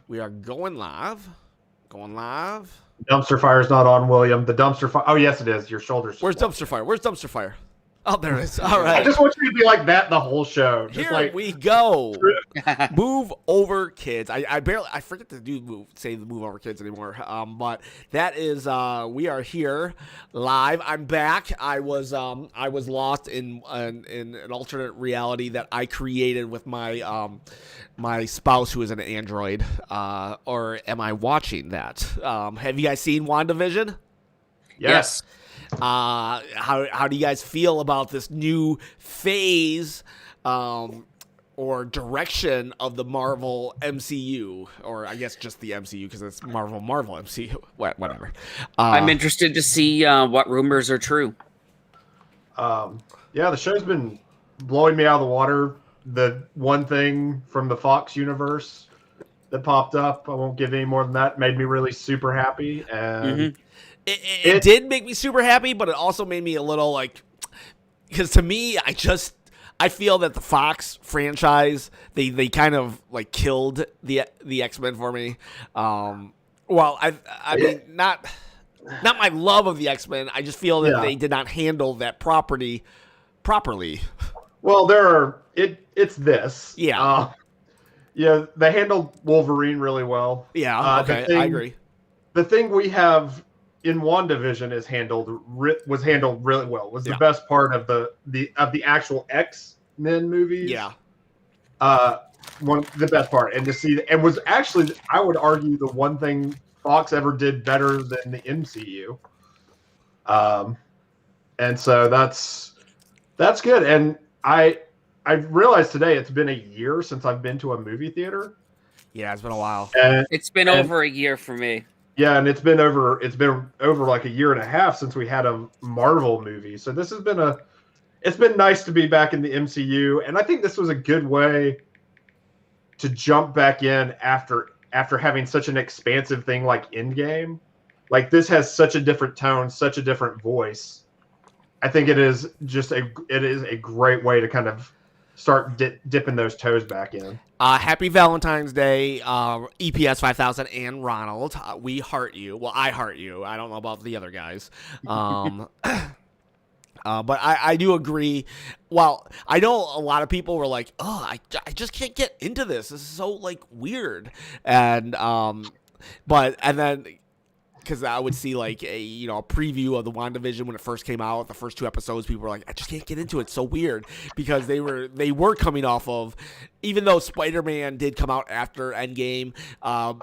We are going live. Going live. Dumpster fire's not on, William. The dumpster fire. Oh, yes, it is. Your shoulders. Where's dumpster fire? Where's dumpster fire? Oh, there it is. All right. I just want you to be like that the whole show. Just Here like, we go. Move over, kids. I forget to say the move over, kids anymore. But that is we are here live. I'm back. I was lost in an alternate reality that I created with my my spouse, who is an android. Or am I watching that? Have you guys seen WandaVision? yes. How do you guys feel about this new phase or direction of the Marvel MCU, or I guess just the MCU because it's Marvel MCU, whatever. I'm interested to see what rumors are true. Yeah, the show's been blowing me out of the water. The one thing from the Fox universe that popped up, I won't give any more than that, made me really super happy. And It did make me super happy, but it also made me a little like, because to me, I feel that the Fox franchise, they kind of like killed the X-Men for me. Well, I mean, not my love of the X-Men. I just feel that they did not handle that property properly. Well, it's this. Yeah. Yeah, they handled Wolverine really well. Yeah, okay, I agree. The thing we have in WandaVision was handled really well. Was the best part of the actual X-Men movies. Yeah. One of the best part, and to see it was actually, I would argue, the one thing Fox ever did better than the MCU. And so that's good. And I realized today it's been a year since I've been to a movie theater. Yeah, it's been a while. It's been over a year for me. Yeah, and it's been over like a year and a half since we had a Marvel movie. So this has been it's been nice to be back in the MCU, and I think this was a good way to jump back in after having such an expansive thing like Endgame. Like, this has such a different tone, such a different voice. I think it is a great way to kind of start dipping those toes back in. Happy Valentine's Day, EPS 5000 and Ronald. We heart you. Well, I heart you. I don't know about the other guys. But I do agree. Well, I know a lot of people were like, oh, I just can't get into this. This is so, like, weird. And then, because I would see like a preview of the WandaVision when it first came out, the first 2 episodes, people were like, I just can't get into it. It's so weird, because they were coming off of, even though Spider-Man did come out after Endgame,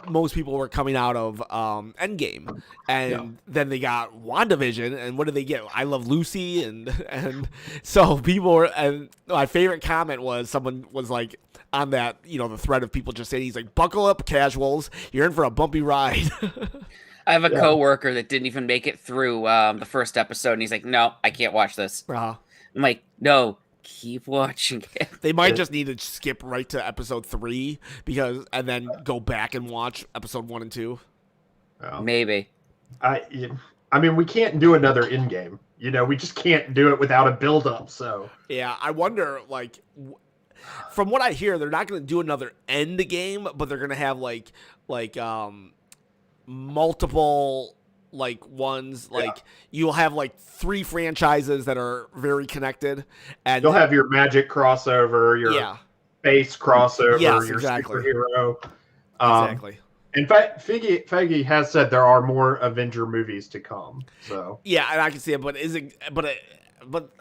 most people were coming out of Endgame, and then they got WandaVision, and what did they get? I Love Lucy, and so people were, and my favorite comment was, someone was like, on that, the thread of people just saying, he's like, buckle up, casuals, you're in for a bumpy ride. I have a coworker that didn't even make it through the first episode, and he's like, no, I can't watch this. Uh-huh. I'm like, no, keep watching it. They might just need to skip right to episode 3 and then go back and watch episode 1 and 2. Well, maybe. I mean, we can't do another Endgame. We just can't do it without a build-up, so. Yeah, I wonder, like, from what I hear, they're not going to do another Endgame, but they're going to have, like multiple ones, you'll have 3 franchises that are very connected, and you'll have your magic crossover, your space crossover, your superhero. Exactly. In fact, Feige has said there are more Avenger movies to come. So yeah, and I can see it, but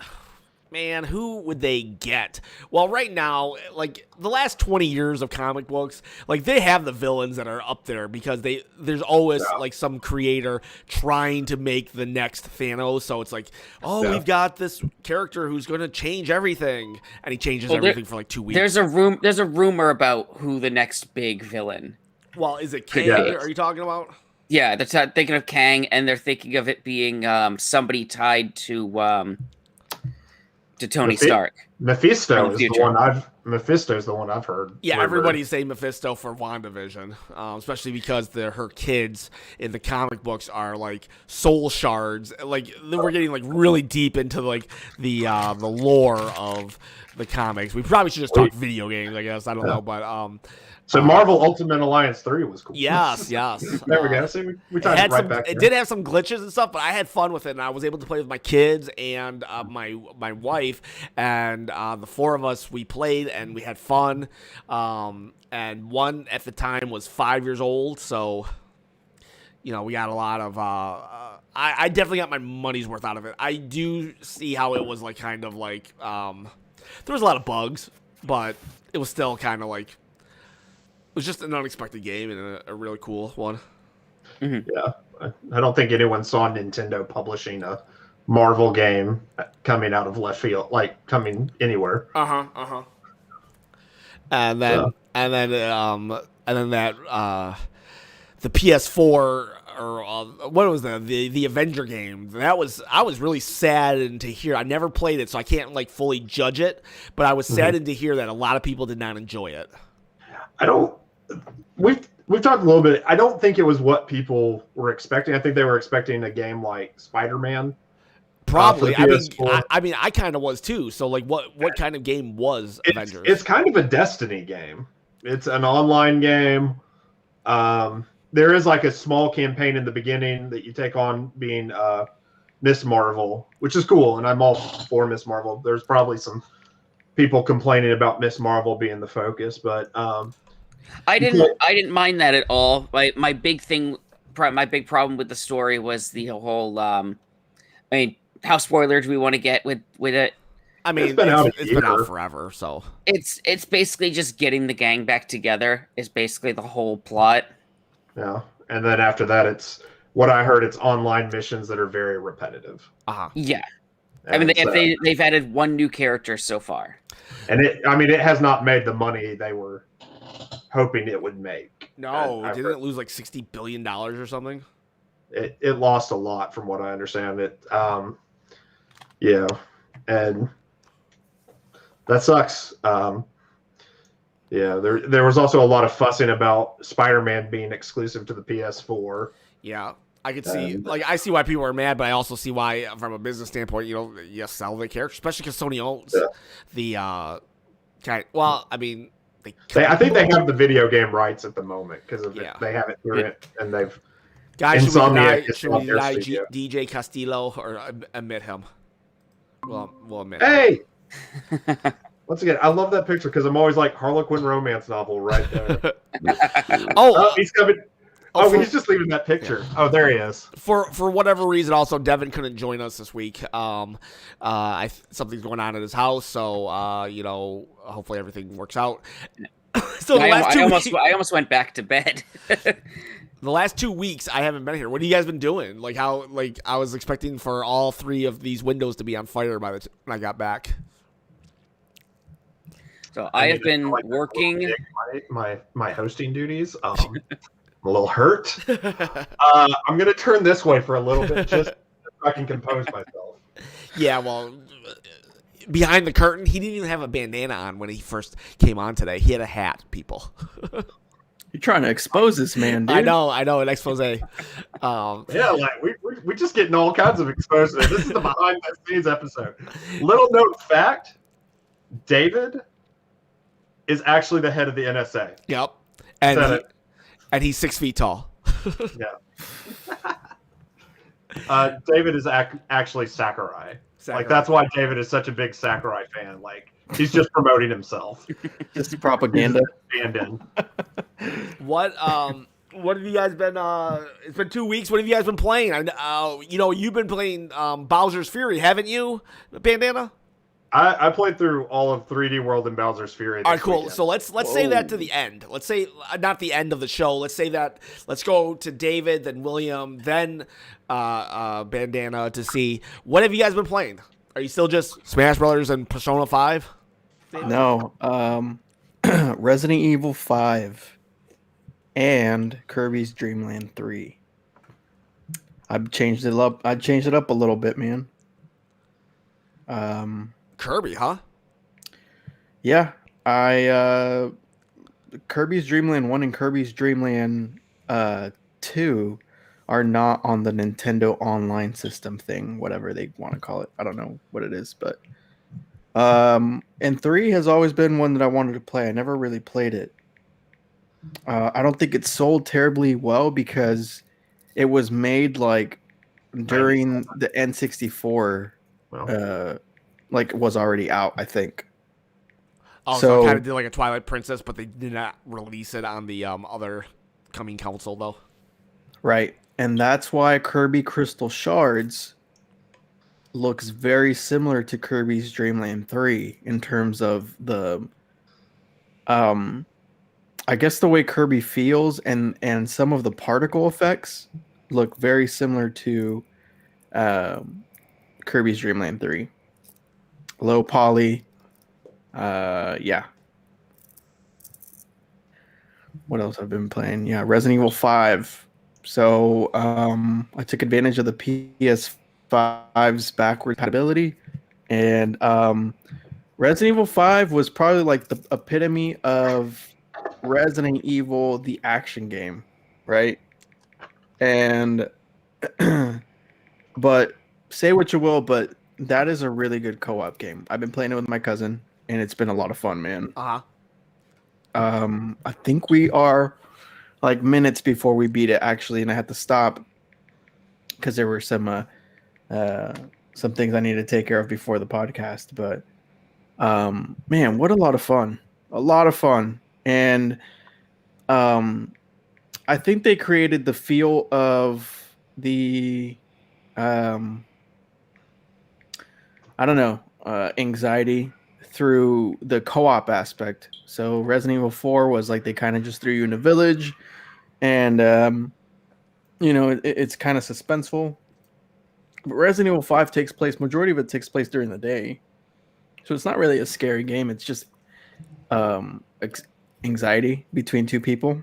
man, who would they get? Well, right now, like, the last 20 years of comic books, like, they have the villains that are up there because there's always, like, some creator trying to make the next Thanos. So it's like, we've got this character who's going to change everything, and he changes everything for, like, 2 weeks. There's a rumor about who the next big villain. Well, is it Kang? Are you talking about? Yeah, they're thinking of Kang, and they're thinking of it being somebody tied to Tony Stark. Mephisto's the one I've heard. Yeah, everybody's saying Mephisto for WandaVision, especially because her kids in the comic books are like soul shards. Like, we're getting like really deep into like the lore of the comics. We probably should just talk video games, I guess. I don't know, but So Marvel Ultimate Alliance 3 was cool. Yes. There we go. See, we tied it right back there. It did have some glitches and stuff, but I had fun with it, and I was able to play with my kids and my wife, and the four of us, we played, and we had fun. And one at the time was 5 years old, so we got a lot of. I definitely got my money's worth out of it. I do see how it was like kind of like there was a lot of bugs, but it was still kind of like. It was just an unexpected game and a really cool one. Mm-hmm. Yeah, I don't think anyone saw Nintendo publishing a Marvel game coming out of left field, like coming anywhere. And then that the PS4 or what was the Avenger game? I was really saddened to hear. I never played it, so I can't like fully judge it. But I was saddened to hear that a lot of people did not enjoy it. We've talked a little bit. I don't think it was what people were expecting. I think they were expecting a game like Spider-Man. Probably. I mean, I kind of was too. So, like, what kind of game was Avengers? It's kind of a Destiny game. It's an online game. There is like a small campaign in the beginning that you take on being Miss Marvel, which is cool, and I'm all for Miss Marvel. There's probably some people complaining about Miss Marvel being the focus, but I didn't mind that at all. My big problem with the story was the whole. I mean, how spoiler do we want to get with it? I mean, it's been out forever, so it's basically just getting the gang back together is basically the whole plot. Yeah, and then after that, it's what I heard. It's online missions that are very repetitive. Yeah, and I mean they've added one new character so far, and it has not made the money they were hoping it would make. No, didn't it lose like $60 billion or something? It lost a lot from what I understand. Yeah, and that sucks. Yeah, there was also a lot of fussing about Spider-Man being exclusive to the PS4. Yeah, I could see, I see why people are mad, but I also see why, from a business standpoint, you sell the character, especially because Sony owns the. Well, I mean. I think they have the video game rights at the moment because of they have it through it, and they've. Guys, should we deny DJ Castillo or admit him? Well, we'll admit. Hey. Once again, I love that picture because I'm always like Harlequin romance novel right there. He's coming. He's just leaving that picture. Yeah. Oh, there he is. For whatever reason, also Devin couldn't join us this week. Something's going on at his house, so hopefully everything works out. So I almost went back to bed. The last 2 weeks I haven't been here. What have you guys been doing? Like I was expecting for all three of these windows to be on fire when I got back. So I have been working my hosting duties. I'm a little hurt. I'm going to turn this way for a little bit just so I can compose myself. Yeah, well, behind the curtain, he didn't even have a bandana on when he first came on today. He had a hat, people. You're trying to expose this man, dude. I know, an expose. Yeah, like we're just getting all kinds of exposure. This is the behind the scenes episode. Little known fact, David is actually the head of the NSA. Yep. And he's 6 feet tall. Yeah. David is actually Sakurai. Like, that's why David is such a big Sakurai fan. Like, he's just promoting himself. Just propaganda. What have you guys been it's been 2 weeks. What have you guys been playing? You've been playing Bowser's Fury, haven't you, Bandana? I played through all of 3D World and Bowser's Fury. All right, cool. So let's say that to the end. Let's say not the end of the show. Let's say that. Let's go to David, then William, then Bandana to see what have you guys been playing. Are you still just Smash Brothers and Persona 5? No, Resident Evil 5 and Kirby's Dreamland 3. I've changed it up. I changed it up a little bit, man. Kirby, huh? Yeah, Kirby's Dreamland 1 and Kirby's Dreamland 2 are not on the Nintendo Online System thing, whatever they want to call it. I don't know what it is, but and 3 has always been one that I wanted to play. I never really played it. I don't think it sold terribly well because it was made like during the N64, Well, like was already out, I think. Oh, so it kind of did like a Twilight Princess, but they did not release it on the other coming console, though. Right. And that's why Kirby Crystal Shards looks very similar to Kirby's Dreamland 3 in terms of the I guess the way Kirby feels and some of the particle effects look very similar to Kirby's Dreamland 3. Low poly. Yeah. What else I've been playing? Yeah, Resident Evil 5. So I took advantage of the PS5's backward compatibility, and Resident Evil 5 was probably like the epitome of Resident Evil, the action game, right? And but say what you will, but that is a really good co-op game. I've been playing it with my cousin, and it's been a lot of fun, man. I think we are like minutes before we beat it, actually, and I had to stop because there were some things I needed to take care of before the podcast. But man, what a lot of fun! A lot of fun, and I think they created the feel of the I don't know, anxiety through the co-op aspect. So Resident Evil 4 was like they kind of just threw you in a village, and it's kind of suspenseful. But Resident Evil 5 takes place, majority of it takes place during the day, so it's not really a scary game. It's just anxiety between two people.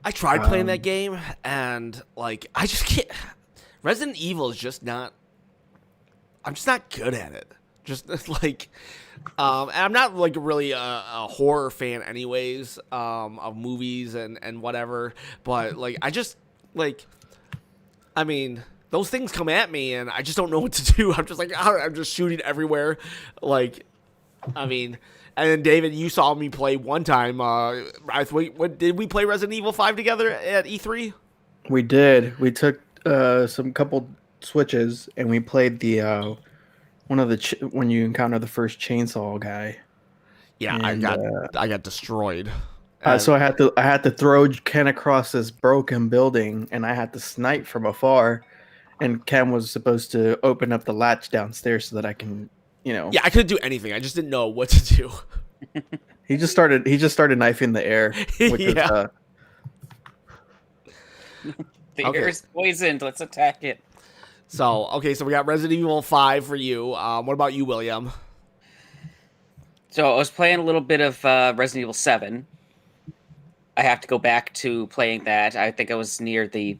I tried playing that game, and like I just can't. Resident Evil is just not. I'm just not good at it. Just like, and I'm not like really a horror fan, anyways, of movies and whatever. But like, I just like, I mean, those things come at me, and I just don't know what to do. I'm just like, I'm just shooting everywhere. Like, I mean, and then David, you saw me play one time. What did we play Resident Evil 5 together at E3? We did. We took some couple switches, and we played the one of the when you encounter the first chainsaw guy. Yeah, and, I got destroyed. So I had to throw Ken across this broken building, and I had to snipe from afar. And Ken was supposed to open up the latch downstairs so that I can, Yeah, I couldn't do anything. I just didn't know what to do. He just started knifing the air. Which yeah. The air is poisoned. Let's attack it. So we got Resident Evil 5 for you. What about you, William? So I was playing a little bit of Resident Evil 7. I have to go back to playing that. I think I was near the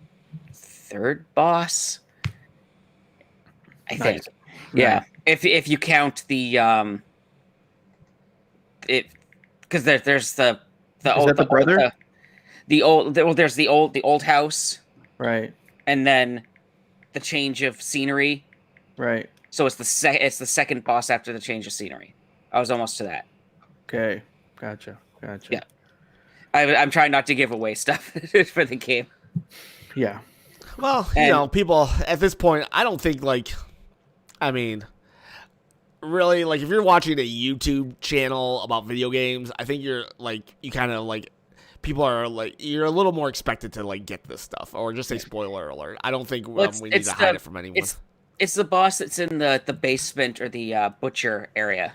third boss. I think. Nice. Yeah. Nice. If you count the because there's the old brother. There's the old house. Right. And then the change of scenery. Right. So it's the second boss after the change of scenery. I was almost to that. Okay. Gotcha. Yeah. I'm trying not to give away stuff for the game. Yeah. Well, people at this point, I don't think really, if you're watching a YouTube channel about video games, I think you're you kind of people are you're a little more expected to get this stuff or just say spoiler alert. I don't think we need to hide it from anyone. It's the boss that's in the basement or the butcher area.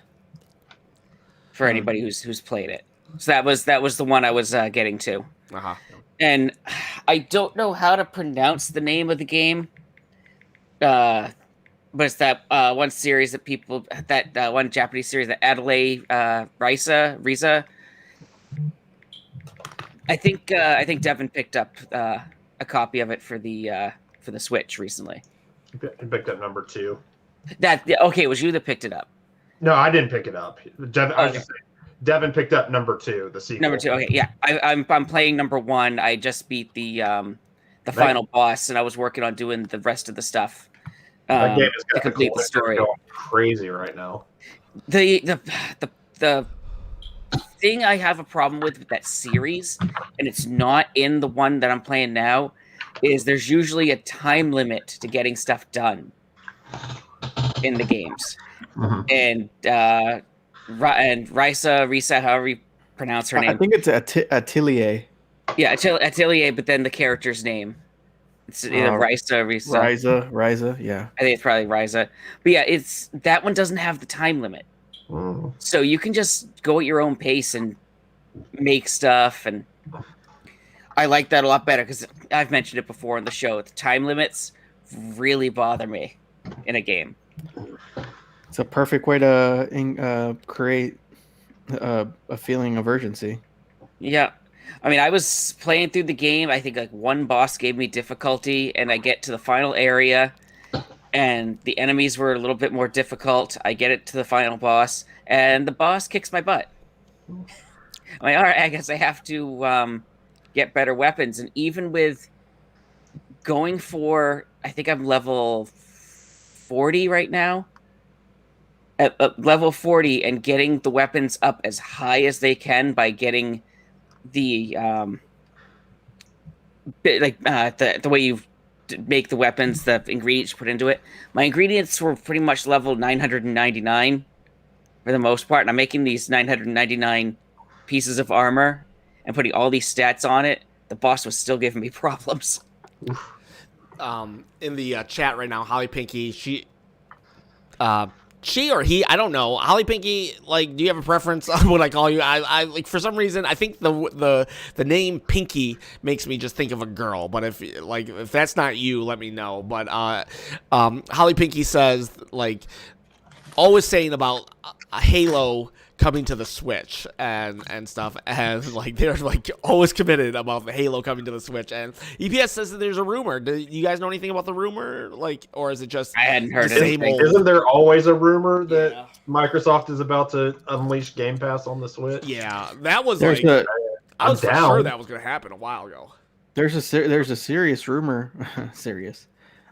For anybody who's played it, so that was the one I was getting to. And I don't know how to pronounce the name of the game. But it's that one series that one Japanese series, that Adelaide Riza. I think Devin picked up a copy of it for the Switch recently. He picked up number 2. Okay, it was you that picked it up. No, I didn't pick it up. Devin picked up number 2, the sequel. Number 2, okay, yeah. I'm playing number 1. I just beat the final boss, and I was working on doing the rest of the stuff to complete the story. Going crazy right now. The thing I have a problem with that series, and it's not in the one that I'm playing now, is there's usually a time limit to getting stuff done in the games. Mhm. And Risa, however you pronounce her name. I think it's Atelier. Yeah, Atelier, but then the character's name. It's either Risa or Risa. Risa, yeah. I think it's probably Risa. But yeah, that one doesn't have the time limit. Mm. So you can just go at your own pace and make stuff, and I like that a lot better because I've mentioned it before in the show. The time limits really bother me in a game. It's a perfect way to create a feeling of urgency. Yeah. I mean, I was playing through the game. I think like one boss gave me difficulty, and I get to the final area, and the enemies were a little bit more difficult. I get it to the final boss, and the boss kicks my butt. I'm like, all right, I guess I have to get better weapons. And even with going for, I think I'm level 40 right now. At level 40 and getting the weapons up as high as they can by getting the the way you make the weapons, the ingredients you put into it. My ingredients were pretty much level 999 for the most part, and I'm making these 999 pieces of armor and putting all these stats on it. The boss was still giving me problems. In the chat right now, Holly Pinky, she or he, I don't know. Holly Pinky, like, do you have a preference on what I call you? I like, for some reason, I think the name Pinky makes me just think of a girl. But if that's not you, let me know. But Holly Pinky says, like, always saying about a Halo coming to the Switch and stuff, and like they're like always committed about the Halo coming to the Switch. And EPS says that there's a rumor. Do you guys know anything about the rumor? Like, or is it just I hadn't heard anything. Isn't there always a rumor that Microsoft is about to unleash Game Pass on the Switch? Yeah, that was I was for sure that was going to happen a while ago. There's a serious rumor,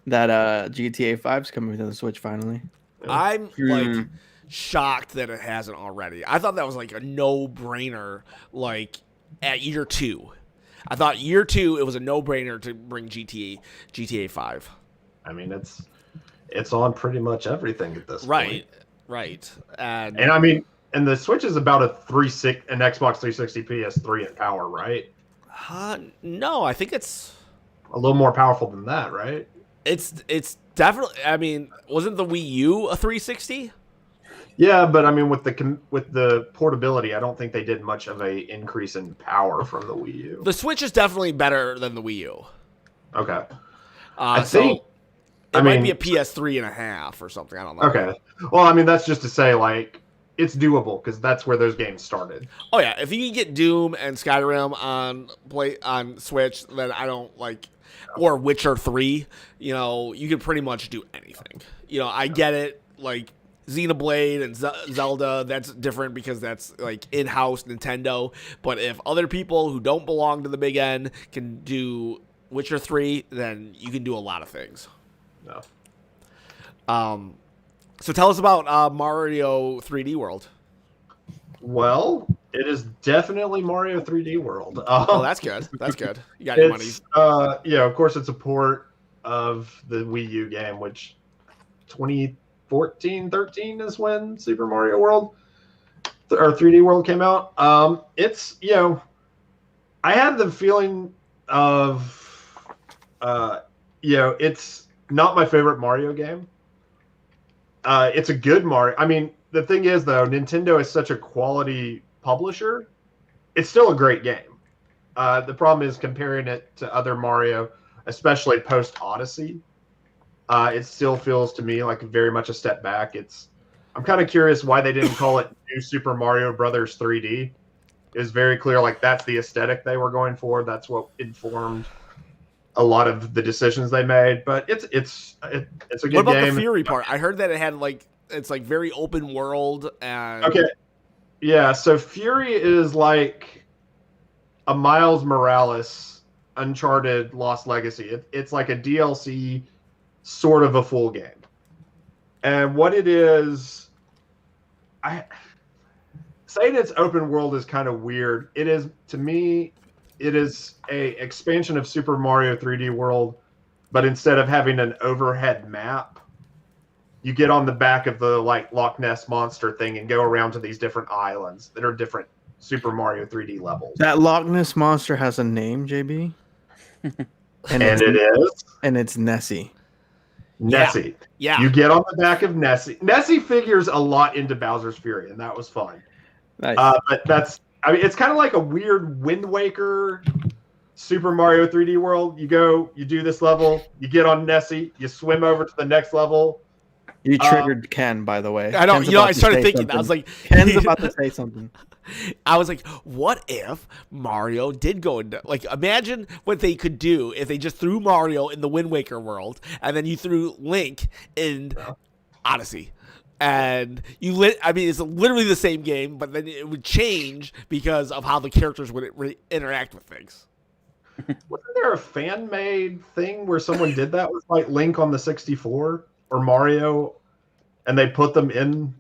that GTA 5 is coming to the Switch finally. I'm like shocked that it hasn't already. I thought that was like a no-brainer, like at year 2. I thought year 2 it was a no-brainer to bring GTA 5. I mean, it's on pretty much everything at this point. Right. And I mean, and the Switch is about an Xbox 360 PS3 in power, right? No, I think it's a little more powerful than that, right? It's definitely. I mean, wasn't the Wii U a 360? Yeah, but I mean, with the portability, I don't think they did much of a increase in power from the Wii U. The Switch is definitely better than the Wii U. Okay. I think it might be a PS3 and a half or something. I don't know. Okay. Well, I mean, that's just to say, like, it's doable because that's where those games started. Oh yeah, if you can get Doom and Skyrim on Switch, then I don't like, or Witcher 3. You know, you can pretty much do anything. You know, I get it. Like Xenoblade and Zelda, that's different because that's like in-house Nintendo. But if other people who don't belong to the big N can do Witcher 3, then you can do a lot of things. No. So tell us about Mario 3D World. Well, it is definitely Mario 3D World. Oh, that's good. That's good. You got your money. Yeah, of course, it's a port of the Wii U game, which 2014, 13 is when Super Mario World or 3D World came out. It's, you know, I had the feeling of, you know, it's not my favorite Mario game. It's a good Mario. I mean, the thing is, though, Nintendo is such a quality publisher. It's still a great game. The problem is comparing it to other Mario, especially post Odyssey. It still feels to me like very much a step back. I'm kind of curious why they didn't call it New Super Mario Brothers 3D. It was very clear, like that's the aesthetic they were going for. That's what informed a lot of the decisions they made. But it's a good game. What about the Fury part? I heard that it had like it's like very open world and okay, yeah. So Fury is like a Miles Morales Uncharted Lost Legacy. It's like a DLC, sort of a full game. And what it is, saying it's open world is kind of weird. It is, to me, it is a expansion of Super Mario 3D World, but instead of having an overhead map, you get on the back of the like Loch Ness monster thing and go around to these different islands that are different Super Mario 3D levels. That Loch Ness monster has a name, JB. And it is? And it's Nessie. Nessie. Yeah. You get on the back of Nessie. Nessie figures a lot into Bowser's Fury, and that was fun. Nice. But that's, I mean, it's kind of like a weird Wind Waker Super Mario 3D World. You go, you do this level, you get on Nessie, you swim over to the next level. You triggered Ken, by the way. I don't. Ken's You know, I about to started say thinking. something. I was like, Ken's about to say something. I was like, what if Mario did go into, like, imagine what they could do if they just threw Mario in the Wind Waker world and then you threw Link in Odyssey. And I mean, it's literally the same game, but then it would change because of how the characters would interact with things. Wasn't there a fan-made thing where someone did that with like Link on the 64 or Mario, and they put them in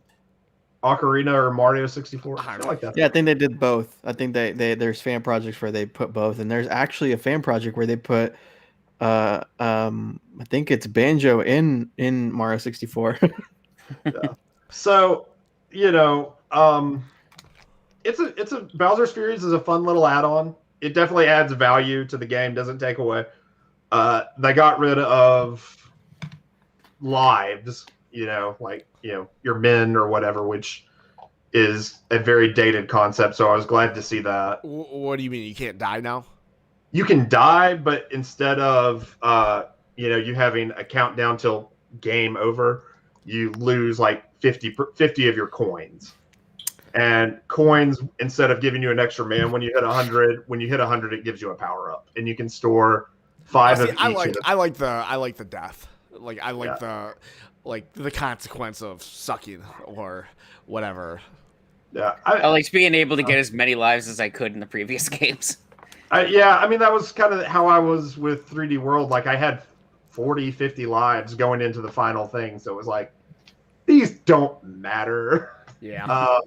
Ocarina or Mario 64? I feel like that. Yeah, I think they did both. I think they there's fan projects where they put both, and there's actually a fan project where they put, I think it's Banjo in Mario 64. Yeah. So, you know, it's a Bowser's Fury is a fun little add-on. It definitely adds value to the game, doesn't take away. They got rid of lives, you know, like, you know, your men or whatever, which is a very dated concept. So I was glad to see that. What do you mean? You can't die now? You can die, but instead of, you know, you having a countdown till game over, you lose like 50 of your coins. And coins, instead of giving you an extra man when you hit 100, when you hit 100, it gives you a power up, and you can store 5 of each. I like the death. Like I like the consequence of sucking or whatever. Yeah, I liked being able to get as many lives as I could in the previous games. Yeah, I mean, that was kind of how I was with 3D World. Like, I had 40, 50 lives going into the final thing, so it was like, these don't matter. Yeah.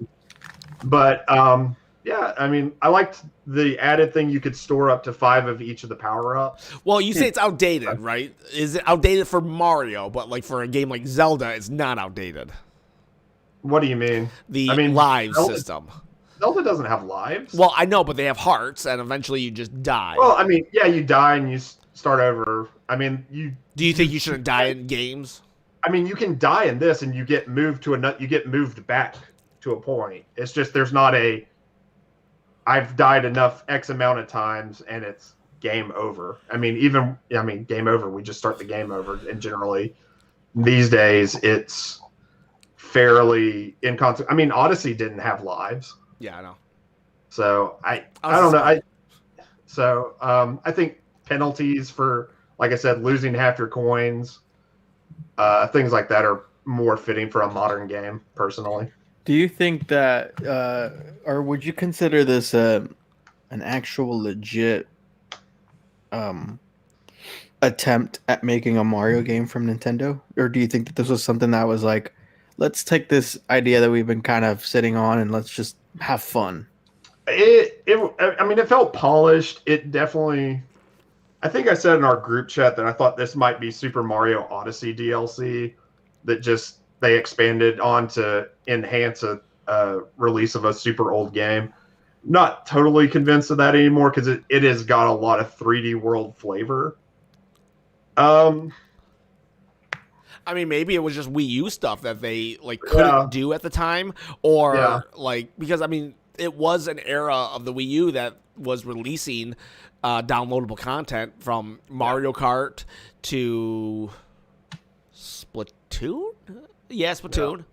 Yeah, I mean, I liked the added thing you could store up to 5 of each of the power-ups. Well, you say it's outdated, right? Is it outdated for Mario, but like for a game like Zelda, it's not outdated? What do you mean? Live system. Zelda doesn't have lives. Well, I know, but they have hearts, and eventually you just die. Well, I mean, yeah, you die and you start over. I mean, Do you think you shouldn't die in games? I mean, you can die in this, and you get moved you get moved back to a point. It's just there's not a I've died enough X amount of times and it's game over. I mean, game over. We just start the game over, and generally these days it's fairly inconsequential. I mean, Odyssey didn't have lives. Yeah, I know. So I don't know. I think penalties for, like I said, losing half your coins, things like that are more fitting for a modern game, personally. Do you think that, or would you consider this an actual legit attempt at making a Mario game from Nintendo? Or do you think that this was something that was like, let's take this idea that we've been kind of sitting on and let's just have fun? It felt polished. It definitely, I think I said in our group chat that I thought this might be Super Mario Odyssey DLC that just they expanded on to enhance a release of a super old game. Not totally convinced of that anymore because it has got a lot of 3D World flavor. I mean, maybe it was just Wii U stuff that they like couldn't do at the time, or like because I mean, it was an era of the Wii U that was releasing downloadable content from Mario Kart to Splatoon. Yeah, Splatoon.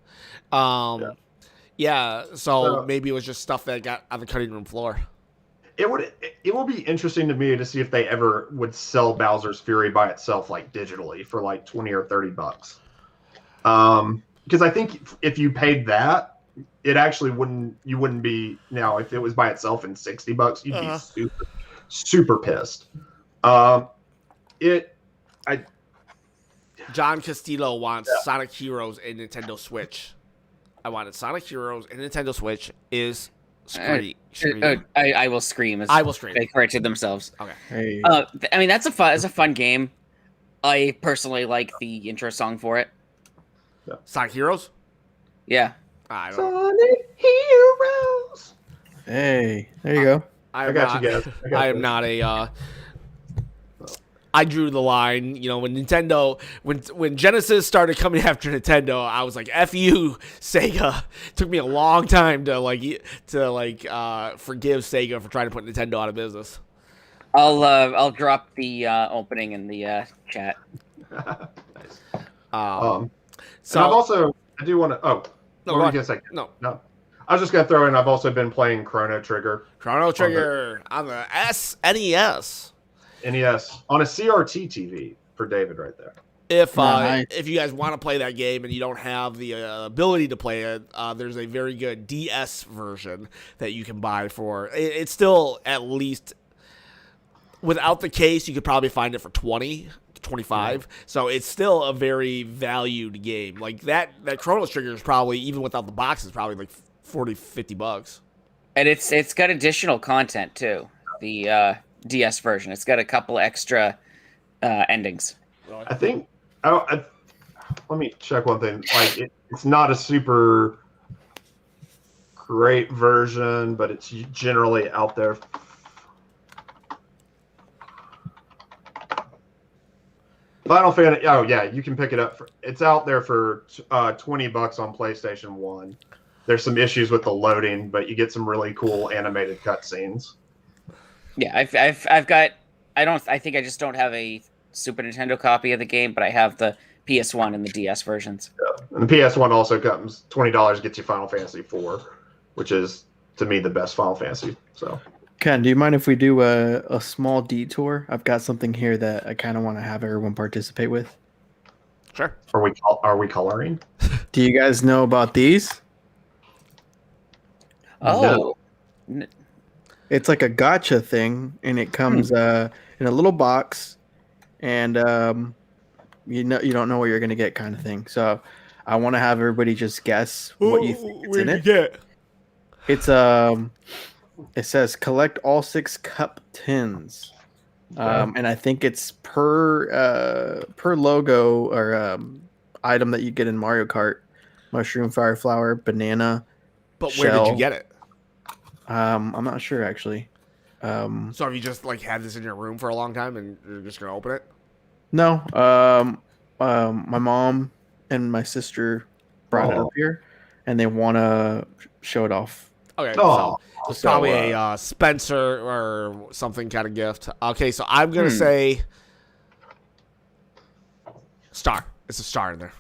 So maybe it was just stuff that got on the cutting room floor. It will be interesting to me to see if they ever would sell Bowser's Fury by itself, like digitally, for like $20 or $30. Because I think if you paid that, it actually wouldn't be now. If it was by itself in $60, you'd be super, super pissed. John Castillo wants Sonic Heroes and Nintendo Switch. I wanted Sonic Heroes and Nintendo Switch is scream. I will scream. I will scream. They corrected themselves. Okay. Hey. I mean, that's a fun game. I personally like the intro song for it. Sonic Heroes? Yeah. I don't know. Sonic Heroes. Hey, there you go. I got you guys. I am not a. I drew the line. You know, when Nintendo, when Genesis started coming after Nintendo, I was like, "F you, Sega." It took me a long time to forgive Sega for trying to put Nintendo out of business. I'll drop the opening in the chat. Nice. So I've also, I do want to. Oh, no, what were you gonna say? No. I was just gonna throw in. I've also been playing Chrono Trigger. Chrono Trigger on the SNES. NES on a CRT TV for David right there. If you guys want to play that game and you don't have the ability to play it, there's a very good DS version that you can buy for. It's still at least without the case, you could probably find it for 20 to 25. So it's still a very valued game. Like that Chrono Trigger is probably, even without the box, is probably like $40-$50. And it's got additional content too. The DS version. It's got a couple extra endings. I think. Let me check one thing. Like it's not a super great version, but it's generally out there. Final Fantasy. Oh yeah, you can pick it up. It's out there for $20 on PlayStation 1. There's some issues with the loading, but you get some really cool animated cutscenes. Yeah, I've got. I think I just don't have a Super Nintendo copy of the game, but I have the PS1 and the DS versions. Yeah. And the PS1 also comes $20, gets you Final Fantasy 4, which is to me the best Final Fantasy. So, Ken, do you mind if we do a small detour? I've got something here that I kind of want to have everyone participate with. Sure. Are we coloring? Do you guys know about these? Oh. No. It's like a gotcha thing, and it comes in a little box, and you don't know what you're gonna get, kind of thing. So I want to have everybody just guess what you think is in it. Get? It's it says collect all 6 cup tins, and I think it's per logo or item that you get in Mario Kart: mushroom, fire flower, banana. But where did you get it? I'm not sure actually. So have you just like had this in your room for a long time and you're just gonna open it? No. My mom and my sister brought it up here, and they want to show it off. Okay. So it's probably a Spencer or something kind of gift. Okay, so I'm gonna say star. It's a star in there.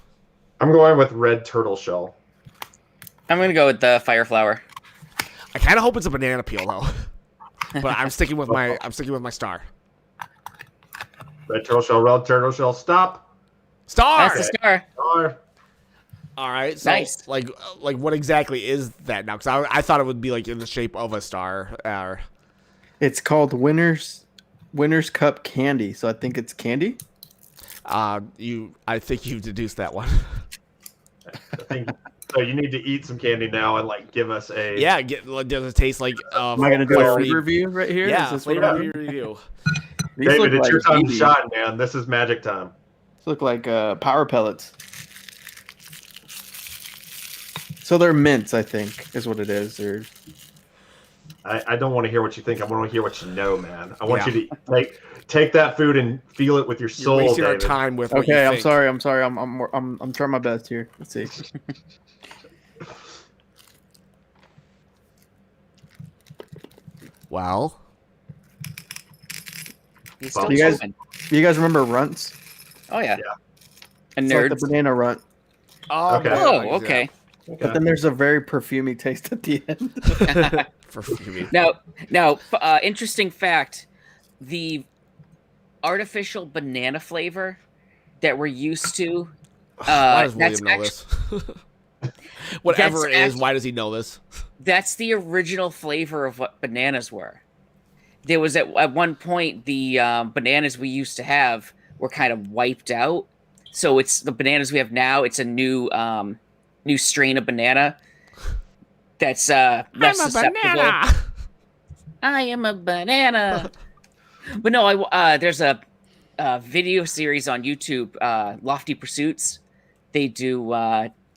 I'm going with red turtle shell. I'm gonna go with the fire flower. I kind of hope it's a banana peel though, but I'm sticking with my star. Red turtle shell, stop. Star. That's the star. Star. All right. So, Nice. Like what exactly is that now? Because I thought it would be like in the shape of a star. It's called Winner's Cup Candy, so I think it's candy. I think you deduced that one. So you need to eat some candy now and like give us a does it taste like? Am I gonna do a flavor review right here? Yeah, Is this flavor review. These David, look it's your like time to candy. shine, man. This is magic time. These look like power pellets. So they're mints, I think, is what it is. Or I don't want to hear what you think. I want to hear what you know, man. I want you to take that food and feel it with your soul. You're wasting David. our time with. What you I'm think. sorry. I'm trying my best here. Let's see. Well, He's still You guys- moving. Do you guys remember runts? Oh yeah. Yeah. A It's like nerd. the banana runt. Okay. Oh, okay. But then there's a very perfumey taste at the end. For me. Now, interesting fact: the artificial banana flavor that we're used to. Why does That's William know this? Whatever it is, why does he know this? That's the original flavor of what bananas were. There was at one point the bananas we used to have were kind of wiped out, so it's the bananas we have now. It's a new new strain of banana that's less susceptible. I am a banana. But no, there's a video series on YouTube, Lofty Pursuits. They do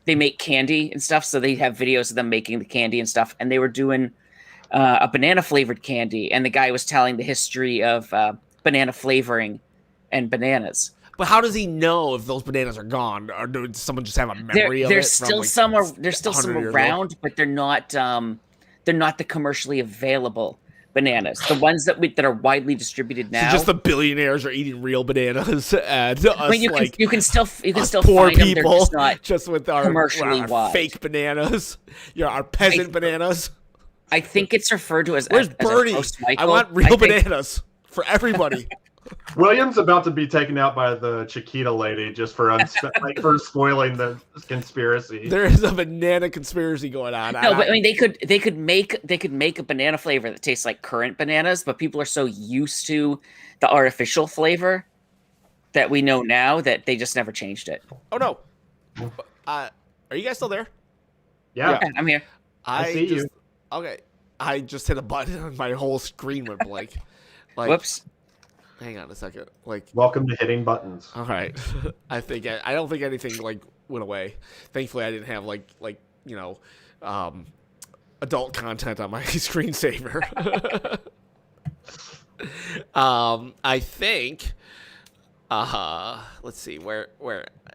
they make candy and stuff, so they have videos of them making the candy and stuff. And they were doing a banana flavored candy, and the guy was telling the history of banana flavoring and bananas. But how does he know if those bananas are gone, or does someone just have a memory of it? There's still some around, but they're not the commercially available bananas. The ones that are widely distributed now. So just the billionaires are eating real bananas, and us, you can still poor find them. people They're just not just with our fake bananas, our peasant bananas. I think it's referred to as. Where's Bernie? I want real bananas for everybody. William's about to be taken out by the Chiquita lady just for for spoiling the conspiracy. There is a banana conspiracy going on. No, but I mean they could make a banana flavor that tastes like current bananas, but people are so used to the artificial flavor that we know now that they just never changed it. Oh no. Are you guys still there? Yeah, I'm here. I see you. Okay. I just hit a button and my whole screen went blank. Whoops. Hang on a second. Welcome to hitting buttons. All right. I don't think anything went away. Thankfully, I didn't have adult content on my screensaver. I think. Let's see. Where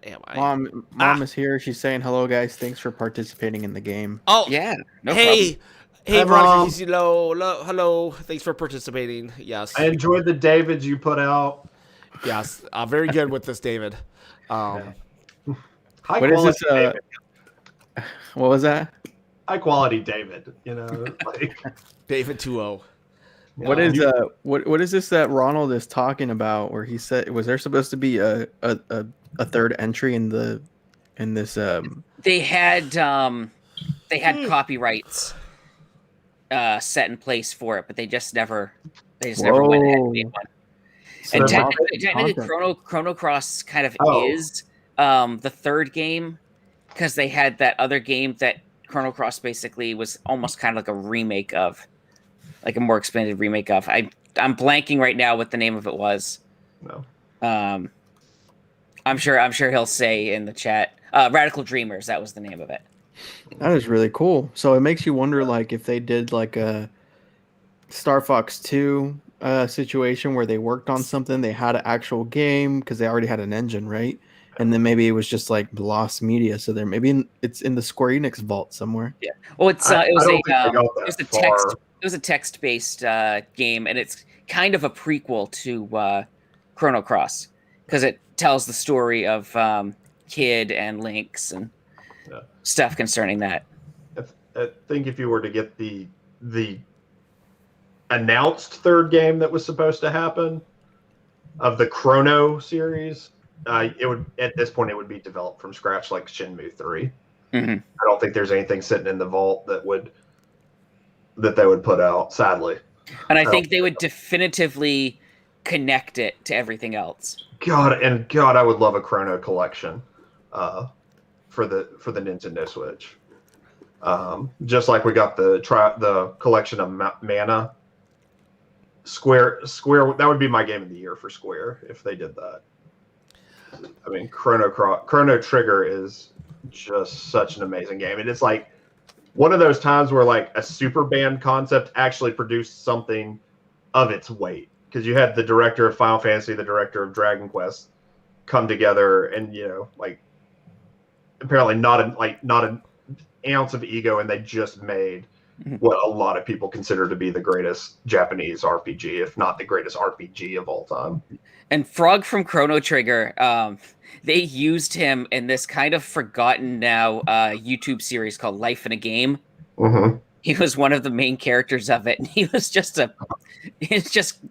am I? Mom is here. She's saying hello, guys. Thanks for participating in the game. Oh yeah. No hey. problem. Hey, Veronica, hello. Thanks for participating. Yes. I enjoyed the Davids you put out. Yes. Very good with this, David. High what is this? David. What was that? High quality David, David 2-0. What is this that Ronald is talking about where he said, was there supposed to be a third entry in this They had copyrights set in place for it, but they just never went ahead and made one. So and technically Chrono Cross kind of is the third game, because they had that other game that Chrono Cross basically was almost kind of like a remake of, like a more expanded remake of. I'm blanking right now what the name of it was. No. I'm sure he'll say in the chat. Radical Dreamers, that was the name of it. That is really cool. So it makes you wonder, if they did a Star Fox 2 situation where they worked on something, they had an actual game because they already had an engine, right? And then maybe it was just lost media. So maybe it's in the Square Enix vault somewhere. Yeah. Well, it was a text-based game, and it's kind of a prequel to Chrono Cross because it tells the story of Kid and Lynx and stuff concerning that. I think if you were to get the announced third game that was supposed to happen of the Chrono series, it would, at this point, it would be developed from scratch like Shenmue 3. Mm-hmm. I don't think there's anything sitting in the vault that they would put out, sadly. And I think they would definitively connect it to everything else. God, I would love a Chrono collection for the Nintendo Switch. Just like we got the collection of Mana. Square, that would be my game of the year for Square if they did that. I mean, Chrono Trigger is just such an amazing game, and it's like one of those times where a super band concept actually produced something of its weight, because you had the director of Final Fantasy, the director of Dragon Quest come together, and apparently not an ounce of ego, and they just made what a lot of people consider to be the greatest Japanese RPG, if not the greatest RPG of all time. And Frog from Chrono Trigger, they used him in this kind of forgotten now YouTube series called Life in a Game. Mm-hmm. He was one of the main characters of it, and he was just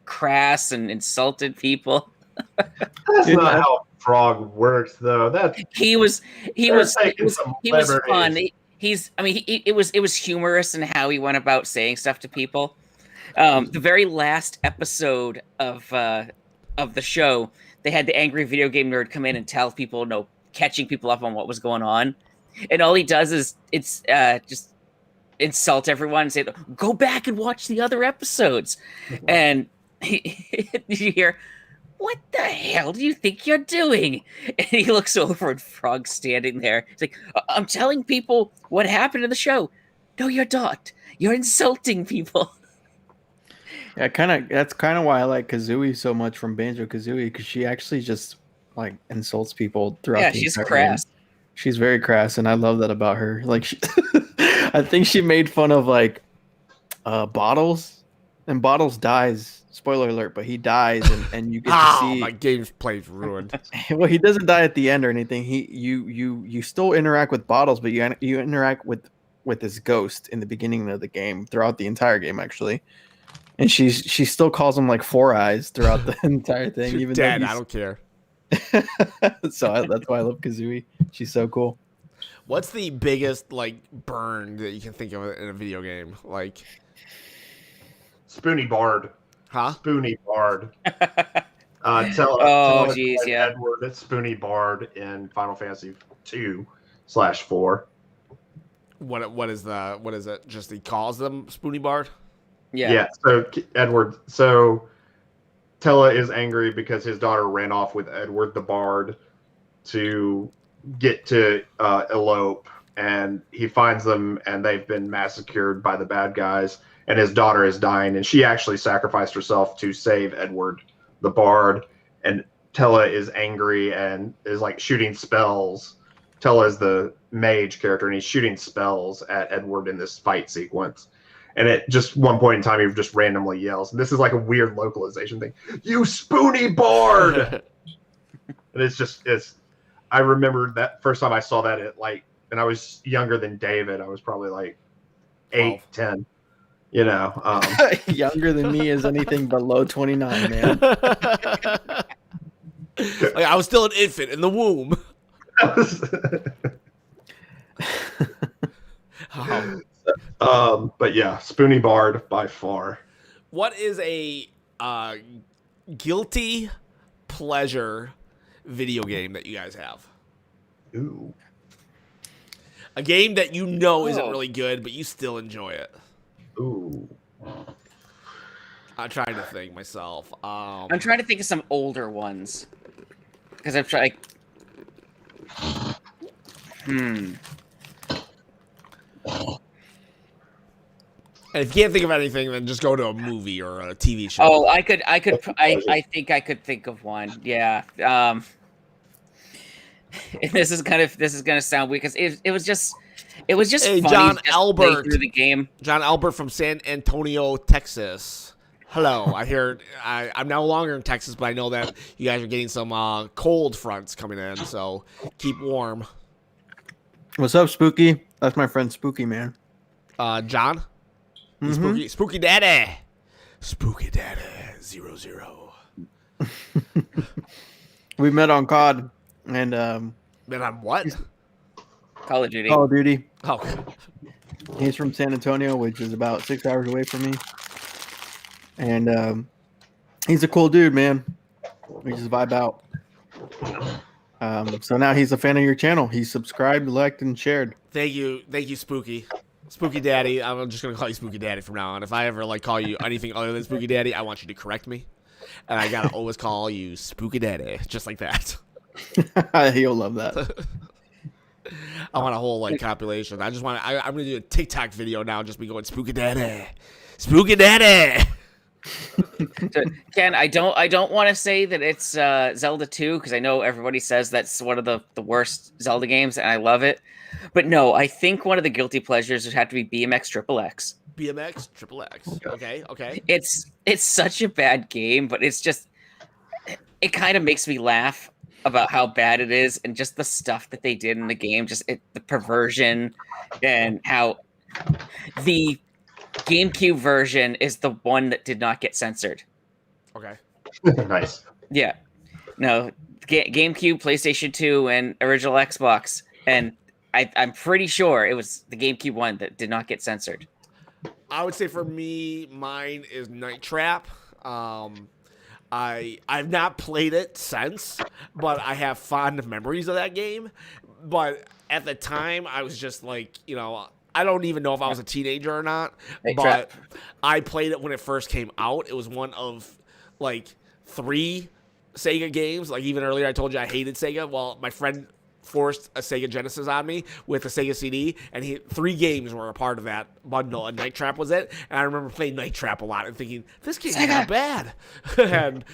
crass and insulted people. That's not how Frog works, though. He was fun. It was humorous in how he went about saying stuff to people. The very last episode of the show, they had the angry video game nerd come in and tell people, catching people up on what was going on. and all he does is just insult everyone and say, "Go back and watch the other episodes," and you hear, "What the hell do you think you're doing?" And he looks over and Frog's standing there. He's like, "I'm telling people what happened in the show." "No, you're not. You're insulting people." Yeah, that's kind of why I like Kazooie so much from Banjo-Kazooie, because she actually just like insults people throughout the she's entire crass. game. She's very crass, and I love that about her. Like, I think she made fun of like Bottles, and Bottles dies. Spoiler alert, but he dies, and you get to see. My gameplay's ruined. Well, he doesn't die at the end or anything. You still interact with Bottles, but you interact with his ghost in the beginning of the game, throughout the entire game actually. And she still calls him like Four Eyes throughout the entire thing. Even Dead, though I don't care. that's why I love Kazooie. She's so cool. What's the biggest like burn that you can think of in a video game? Like Spoony Bard. Huh? Spoony Bard. Oh, jeez, yeah. Edward at Spoony Bard in Final Fantasy 2/4. What is it? Just he calls them Spoony Bard? Yeah. So Edward. So Tella is angry because his daughter ran off with Edward the Bard to get to elope, and he finds them, and they've been massacred by the bad guys, and his daughter is dying, and she actually sacrificed herself to save Edward the Bard, and Tella is angry and is like shooting spells. Tella is the mage character, and he's shooting spells at Edward in this fight sequence. And at just one point in time, he just randomly yells. And this is like a weird localization thing. "You Spoony Bard!" And it's. I remember that first time I saw that and I was younger than David. I was probably like 8, 10. You know, Younger than me is anything below 29, man. Like, I was still an infant in the womb. But yeah, Spoony Bard by far. What is a guilty pleasure video game that you guys have? Ooh. A game that you know isn't really good, but you still enjoy it. Ooh. I'm trying to think myself. I'm trying to think of some older ones. Because I've tried... And if you can't think of anything, then just go to a movie or a TV show. Oh, I think I could think of one. Yeah. This is gonna sound weird because it was just Hey, funny John just Albert through the game. John Albert from San Antonio, Texas. Hello. I hear I'm no longer in Texas, but I know that you guys are getting some cold fronts coming in, so keep warm. What's up, Spooky? That's my friend Spooky, man. John? Mm-hmm. Spooky Daddy. Spooky Daddy 00. We met on COD and Man, on what? Call of Duty. Call of Duty. Oh. He's from San Antonio, which is about 6 hours away from me. And he's a cool dude, man. We just vibe out. So now he's a fan of your channel. He subscribed, liked, and shared. Thank you, Spooky. Spooky Daddy. I'm just gonna call you Spooky Daddy from now on. If I ever call you anything other than Spooky Daddy, I want you to correct me, and I gotta always call you Spooky Daddy, just like that. He'll love that. I want a whole compilation. I'm gonna do a TikTok video now, just be going Spooky Daddy, Spooky Daddy. Ken, I don't want to say that it's Zelda 2 because I know everybody says that's one of the worst Zelda games, and I love it. But no, I think one of the guilty pleasures would have to be BMX XXX. BMX XXX. Okay. It's such a bad game, but it kind of makes me laugh about how bad it is and just the stuff that they did in the game, the perversion and how the Gamecube version is the one that did not get censored. Okay. Nice. Yeah. No, GameCube, PlayStation 2, and original Xbox, and I'm pretty sure it was the GameCube one that did not get censored. I would say for me, mine is Night Trap. I've not played it since, but I have fond memories of that game. But at the time, I was just like, I don't even know if I was a teenager or not, Hey, but I played it when it first came out. It was one of like 3 Sega games. Like even earlier, I told you I hated Sega. Well, my friend forced a Sega Genesis on me with a Sega CD, and 3 games were a part of that bundle, and Night Trap was it. And I remember playing Night Trap a lot and thinking, this game's not bad. And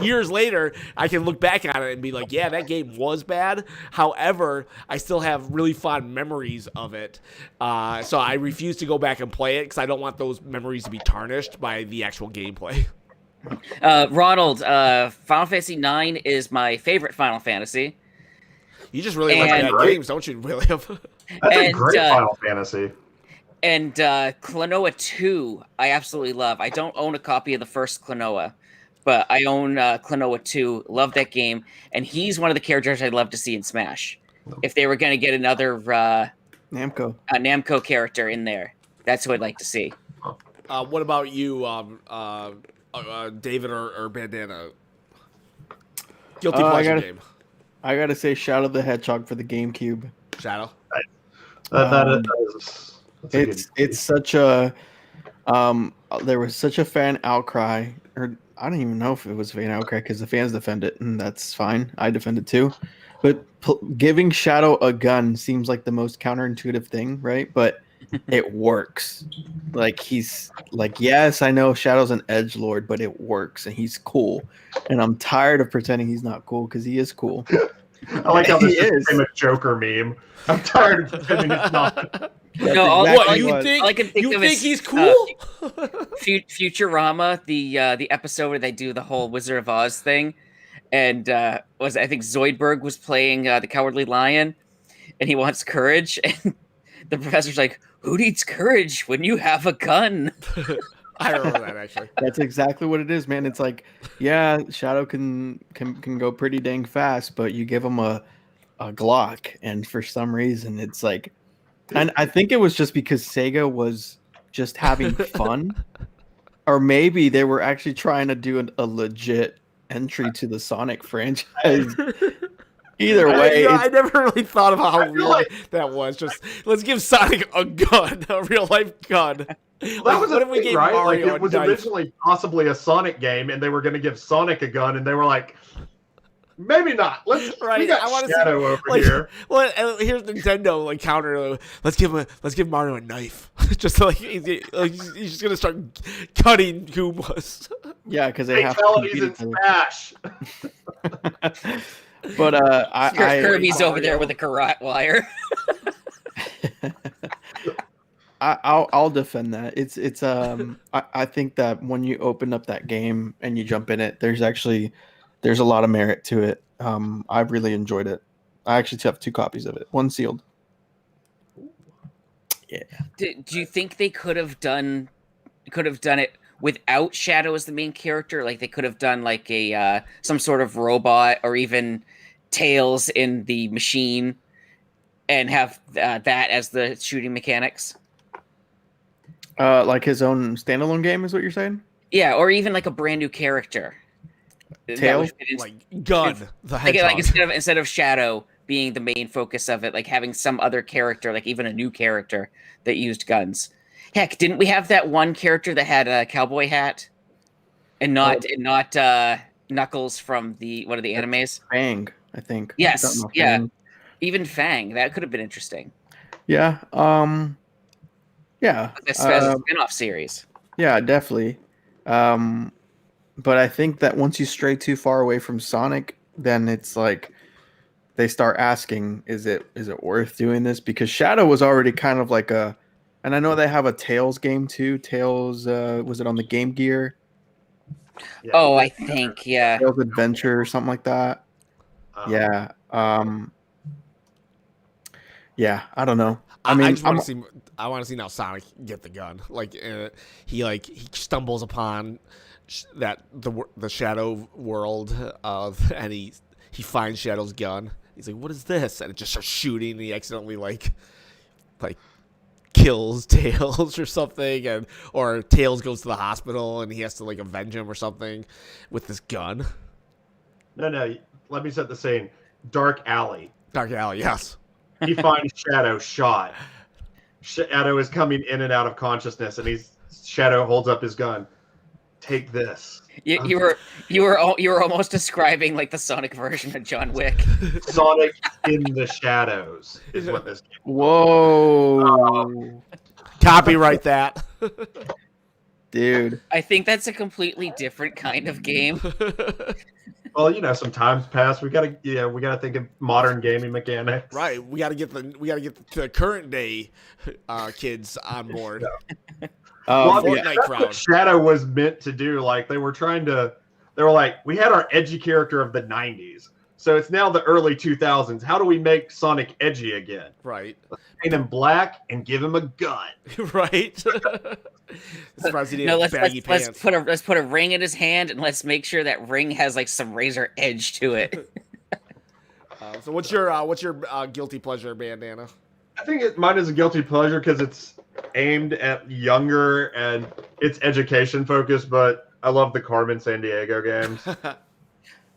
years later, I can look back on it and be like, yeah, that game was bad. However, I still have really fond memories of it. So I refuse to go back and play it because I don't want those memories to be tarnished by the actual gameplay. Ronald, Final Fantasy IX is my favorite Final Fantasy. You just really like bad games, don't you, William? That's a great Final Fantasy. And Klonoa 2, I absolutely love. I don't own a copy of the first Klonoa, but I own Klonoa 2. Love that game. And he's one of the characters I'd love to see in Smash. If they were going to get another Namco character in there, that's who I'd like to see. What about you, David or Bandana? Guilty pleasure game. I gotta say, Shadow the Hedgehog for the GameCube. Shadow. It's such a there was such a fan outcry, or I don't even know if it was fan outcry because the fans defend it, and that's fine. I defend it too, but giving Shadow a gun seems like the most counterintuitive thing, right? But it works. Like he's like, yes, I know Shadow's an edgelord, but it works, and he's cool. And I'm tired of pretending he's not cool because he is cool. I like how this became a Joker meme. I'm tired of pretending he's not. You think he's cool? Futurama, the episode where they do the whole Wizard of Oz thing, and I think Zoidberg was playing the Cowardly Lion, and he wants courage, and the professor's like, "Who needs courage when you have a gun?" I remember that actually. That's exactly what it is, man. It's like, yeah, Shadow can go pretty dang fast, but you give him a Glock, and for some reason, it's like, and I think it was just because Sega was just having fun, or maybe they were actually trying to do a legit entry to the Sonic franchise. Either way, I never really thought of how weird that was. Just let's give Sonic a gun, a real life gun. Well, that was a thing, right? Like it was originally possibly a Sonic game, and they were going to give Sonic a gun, and they were like, maybe not. We got Shadow over here. Well, here's Nintendo like counter. Let's give Mario a knife. Just like he's just gonna start cutting Goombas. Yeah, because they have fatalities in Smash. But Kirby's over there with a karate wire. I'll defend that. It's I think that when you open up that game and you jump in it, there's a lot of merit to it. I've really enjoyed it. I actually have 2 copies of it, 1 sealed. Yeah. Do you think they could have done it without Shadow as the main character? Like they could have done like a some sort of robot, or even Tails in the machine, and have that as the shooting mechanics. Like his own standalone game is what you're saying? Yeah, or even like a brand new character. Tails, like Gun the Hedgehog. Like instead of Shadow being the main focus of it, like having some other character, like even a new character that used guns. Heck, didn't we have that one character that had a cowboy hat, and not Knuckles from one of the animes? Fang, I think. Yes, yeah. Even Fang, that could have been interesting. Yeah. Yeah. As a spin-off series. Yeah, definitely. But I think that once you stray too far away from Sonic, then it's like they start asking, is it worth doing this? Because Shadow was already kind of like and I know they have a Tails game too. Tails, was it on the Game Gear? Yeah. Oh, I think, yeah. Tails Adventure or something like that. Yeah. Yeah, I don't know. I mean, I want to see now Sonic get the gun. Like he stumbles upon the Shadow world and he finds Shadow's gun. He's like, "What is this?" And it just starts shooting. And he accidentally like kills Tails or something, or Tails goes to the hospital and he has to like avenge him or something with this gun. No. Let me set the scene. Dark Alley. Dark Alley, yes. He finds Shadow shot. Shadow is coming in and out of consciousness, and Shadow holds up his gun. Take this. You were almost describing like the Sonic version of John Wick. Sonic in the Shadows is what this game is. Whoa. Copyright that. Dude. I think that's a completely different kind of game. Well, some times pass. We gotta think of modern gaming mechanics. Right. We gotta get the current day kids on board. That's what Shadow was meant to do. Like they were like, we had our edgy character of the 90s. So it's now the early 2000s. How do we make Sonic edgy again? Right. Let's paint him black and give him a gun. Right. Let's put a ring in his hand and let's make sure that ring has like some razor edge to it. So what's your guilty pleasure, Bandana? I think mine is a guilty pleasure because it's aimed at younger and it's education focused, but I love the Carmen Sandiego games.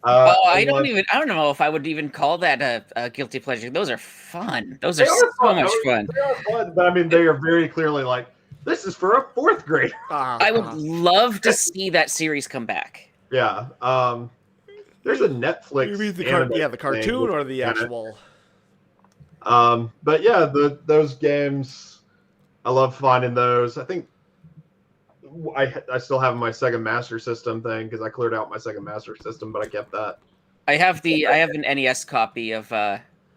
I don't know if I would even call that a guilty pleasure. Those are fun. Those are so much fun. They are fun, but I mean, they are very clearly like, this is for a fourth grader. I would love to see that series come back. Yeah. There's a Netflix. You mean the cartoon or the actual? But yeah, those games, I love finding those. I think I still have my Sega Master System thing because I cleared out my Sega Master System, but I kept that. I have an NES copy of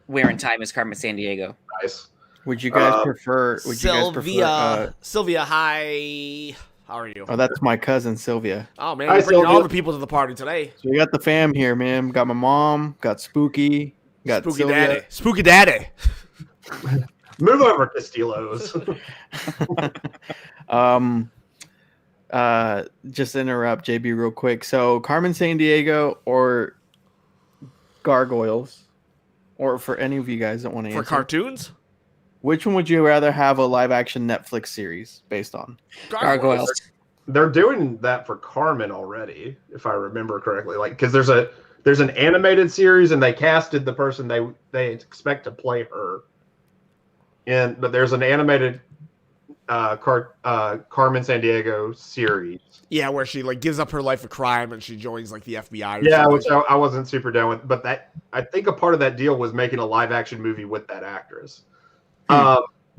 Where in Time is Carmen Sandiego. Nice. Would you guys prefer? Sylvia, hi. How are you? Oh, that's my cousin Sylvia. Oh man, you're bringing all the people to the party today. So we got the fam here, man. Got my mom. Got Spooky. Got Spooky Sylvia. Daddy. Spooky Daddy. Move over, Castillos. Just interrupt JB real quick. So Carmen Sandiego or Gargoyles, or for any of you guys that want to answer. For cartoons? Which one would you rather have a live action Netflix series based on? Gargoyles. They're doing that for Carmen already, if I remember correctly. Like, because there's an animated series and they casted the person they expect to play her. But there's an animated Carmen Sandiego series. Yeah, where she like gives up her life of crime and she joins like the FBI. Yeah, which I wasn't super down with. But I think a part of that deal was making a live action movie with that actress.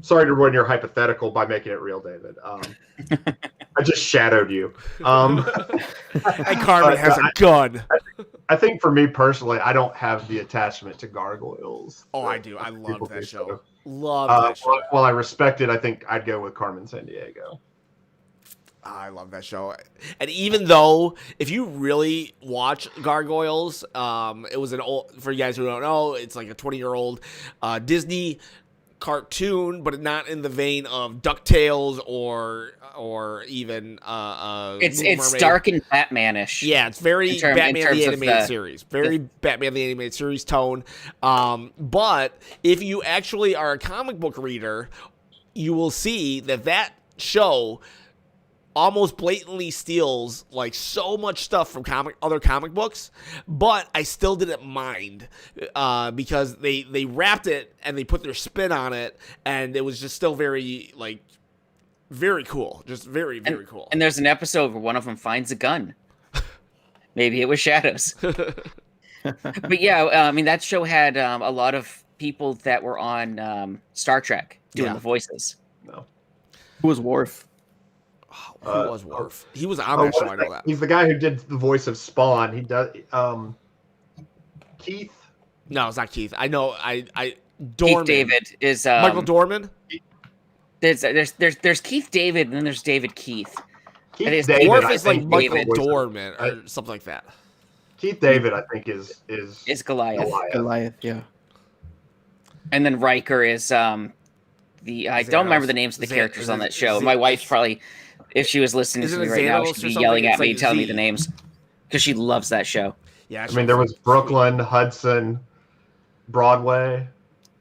Sorry to ruin your hypothetical by making it real, David. I just shadowed you. And Carmen has a gun. I think for me personally, I don't have the attachment to Gargoyles. Oh, I do. I love that show. Love that show. While I respect it, I think I'd go with Carmen Sandiego. I love that show. And even though, if you really watch Gargoyles, it was for you guys who don't know, it's like a 20-year-old Disney cartoon, but not in the vein of DuckTales or even it's dark and Batman-ish. Yeah, it's very Batman the Animated Series. Very Batman the Animated Series tone. But if you actually are a comic book reader, you will see that show almost blatantly steals like so much stuff from other comic books, but I still didn't mind because they wrapped it and they put their spin on it, and it was just still very cool, just very cool. And there's an episode where one of them finds a gun. Maybe it was Shadows. But yeah, I mean that show had a lot of people that were on Star Trek doing the voices. No, who was Worf? Who was Worf? He was on that show. I know that. He's the guy who did the voice of Spawn. He does. Keith? No, it's not Keith. I know. Keith Dorman. David is Michael Dorman. There's Keith David and then there's David Keith. Keith David, Worf is like Michael Dorman or something like that. Keith David, I think, is Goliath. Goliath, yeah. And then Riker is I don't remember the names of the characters on that show. My wife probably, if she was listening to me right now, she'd be yelling at me, telling me the names, because she loves that show. Yeah, I mean, there was Brooklyn, Hudson, Broadway.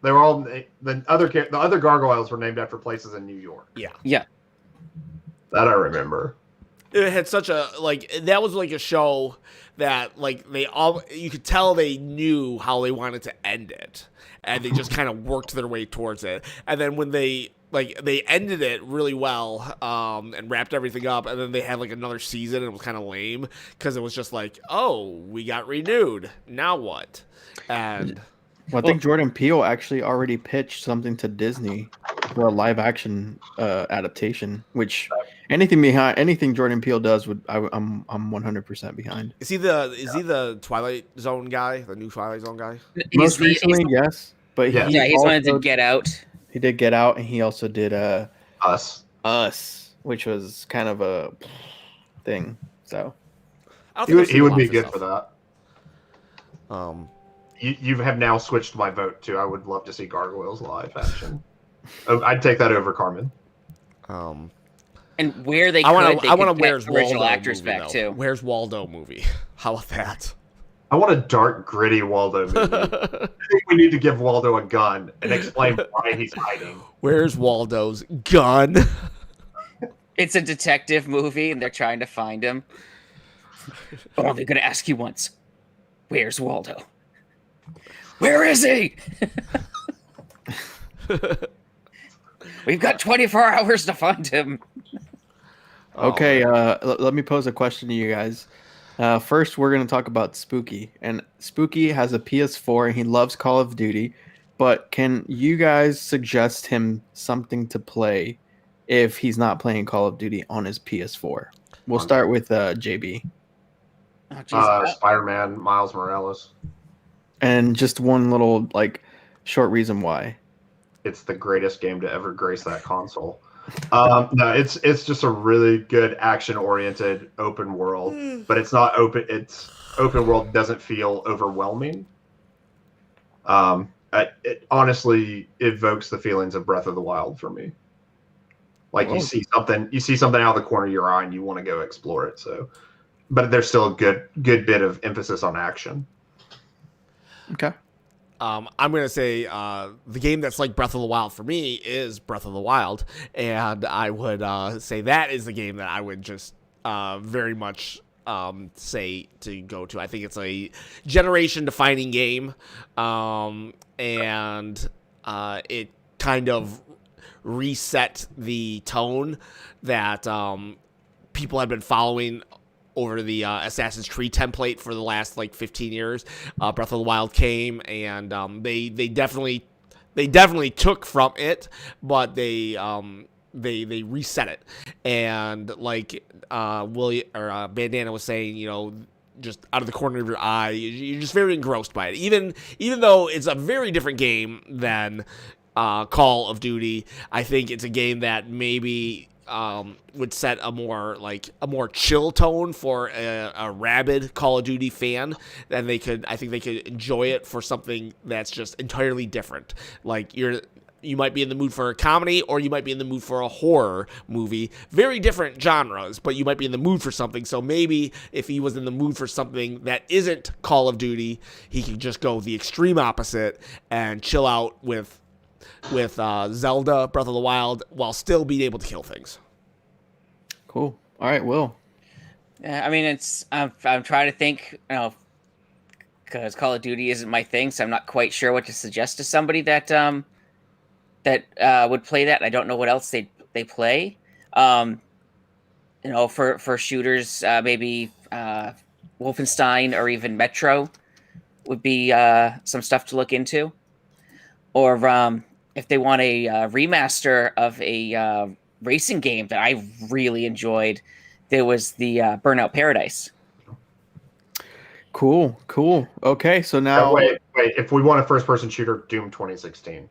They were all the other gargoyles were named after places in New York. Yeah. Yeah. That I remember. it had such a that was like a show that you could tell they knew how they wanted to end it, and they just kind of worked their way towards it. And then when they ended it really well, and wrapped everything up, and then they had like another season, and it was kind of lame because it was just like, oh, we got renewed, now what? And well, I think Jordan Peele actually already pitched something to Disney for a live action adaptation, which anything Jordan Peele does I'm 100% behind. is he the Twilight Zone guy, the new Twilight Zone guy? Most recently, yes, but he's wanted to Get Out. He did Get Out, and he also did Us, which was kind of a thing. So he would be good for that. Um, you have now switched my vote to. I would love to see Gargoyles live action. I'd take that over Carmen. And where they I want to Where's original Waldo actors movie, back though. too. Where's Waldo movie? How about that? I want a dark, gritty Waldo movie. I think we need to give Waldo a gun and explain why he's hiding. Where's Waldo's gun? It's a detective movie, and they're trying to find him. Oh, they're going to ask you once. Where's Waldo? Where is he? We've got 24 hours to find him. Okay, let me pose a question to you guys. First, we're going to talk about Spooky. And Spooky has a PS4, and he loves Call of Duty. But can you guys suggest him something to play if he's not playing Call of Duty on his PS4? We'll start with JB. Spider-Man, Miles Morales. And just one little short reason why. It's the greatest game to ever grace that console. No, it's just a really good action-oriented open world, but it's not open. It's open world doesn't feel overwhelming. It honestly evokes the feelings of Breath of the Wild for me. You see something out of the corner of your eye, and you want to go explore it. So, but there's still a good bit of emphasis on action. Okay. I'm going to say the game that's like Breath of the Wild for me is Breath of the Wild. And I would say that is the game that I would just very much say to go to. I think it's a generation-defining game. And it kind of reset the tone that people had been following over the Assassin's Creed template for the last 15 years. Breath of the Wild came, and they definitely took from it, but they reset it. And Bandana was saying, just out of the corner of your eye, you're just very engrossed by it. Even though it's a very different game than Call of Duty, I think it's a game that maybe would set a more chill tone for a rabid Call of Duty fan. And I think they could enjoy it for something that's just entirely different. You might be in the mood for a comedy, or you might be in the mood for a horror movie. Very different genres, but you might be in the mood for something. So maybe if he was in the mood for something that isn't Call of Duty, he could just go the extreme opposite and chill out with Zelda, Breath of the Wild, while still being able to kill things. Cool. All right, Will. Yeah, I mean, I'm trying to think, because Call of Duty isn't my thing, so I'm not quite sure what to suggest to somebody that would play that. I don't know what else they play. For shooters, maybe Wolfenstein or even Metro would be some stuff to look into. Or if they want a remaster of a racing game that I really enjoyed, there was the Burnout Paradise. Cool. Okay, so now... Wait. If we want a first-person shooter, Doom 2016.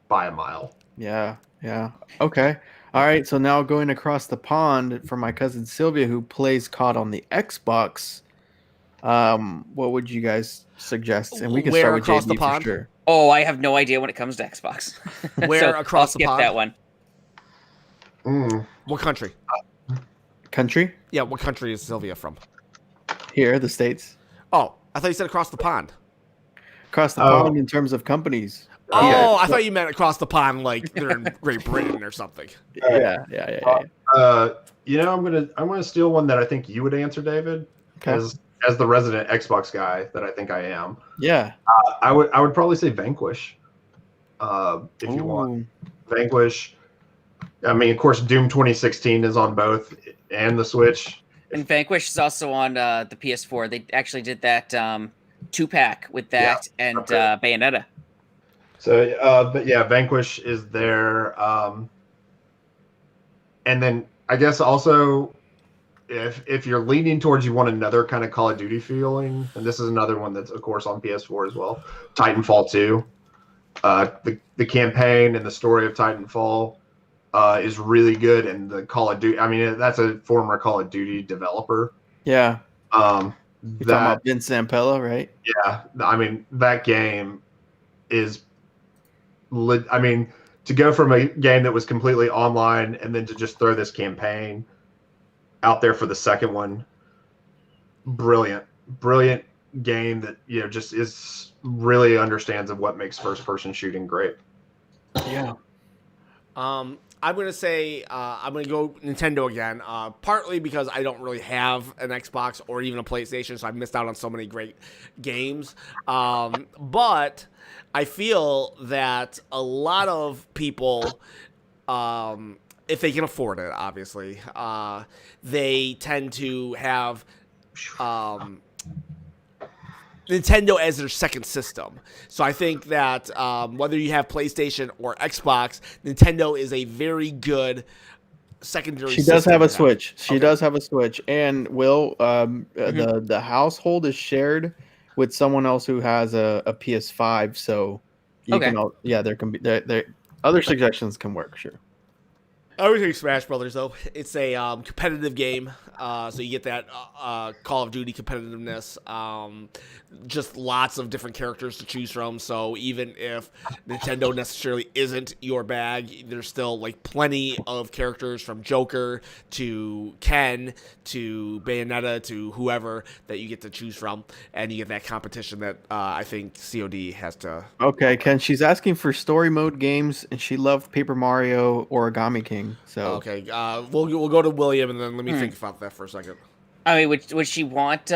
By a mile. Yeah. Okay. All right, so now going across the pond for my cousin Sylvia, who plays COD on the Xbox, what would you guys suggest? And we can start with across JB the pond? for sure. Oh, I have no idea when it comes to Xbox. Where across I'll the pond? skip that one. What country? Country? Yeah, what country is Sylvia from? Here, the States. Oh, I thought you said across the pond. Across the pond in terms of companies. Oh, I thought you meant across the pond, like they're in Great Britain or something. Yeah. I'm gonna steal one that I think you would answer, David, as the resident Xbox guy that I think I am. Yeah. I would probably say Vanquish. If you want Vanquish. I mean, of course, Doom 2016 is on both and the Switch. And Vanquish is also on the PS4. They actually did that 2-pack with that and Bayonetta. So, but yeah, Vanquish is there. And then I guess also, if you're leaning towards you want another kind of Call of Duty feeling, and this is another one that's of course on PS4 as well, Titanfall 2. The campaign and the story of Titanfall is really good, and the Call of Duty. I mean, that's a former Call of Duty developer. Yeah. You're talking about Vince Zampella, right? Yeah, I mean that game is. I mean, to go from a game that was completely online and then to just throw this campaign out there for the second one, brilliant game that just is really understands of what makes first person shooting great. Yeah. I'm gonna say I'm gonna go Nintendo again. Partly because I don't really have an Xbox or even a PlayStation, so I've missed out on so many great games. But I feel that a lot of people, if they can afford it, obviously, they tend to have Nintendo as their second system. So I think that whether you have PlayStation or Xbox, Nintendo is a very good secondary system. She does have a Switch. She does have a Switch. And the household is shared with someone else who has a PS5. So you can there can be there other suggestions can work, sure. I would say Smash Brothers, though. It's a competitive game, so you get that Call of Duty competitiveness. Just lots of different characters to choose from. So even if Nintendo necessarily isn't your bag, there's still like plenty of characters from Joker to Ken to Bayonetta to whoever that you get to choose from, and you get that competition that I think COD has to. Okay, Ken. She's asking for story mode games, and she loved Paper Mario, Origami King. So okay, we'll go to William, and then let me think about that for a second. I mean, would she want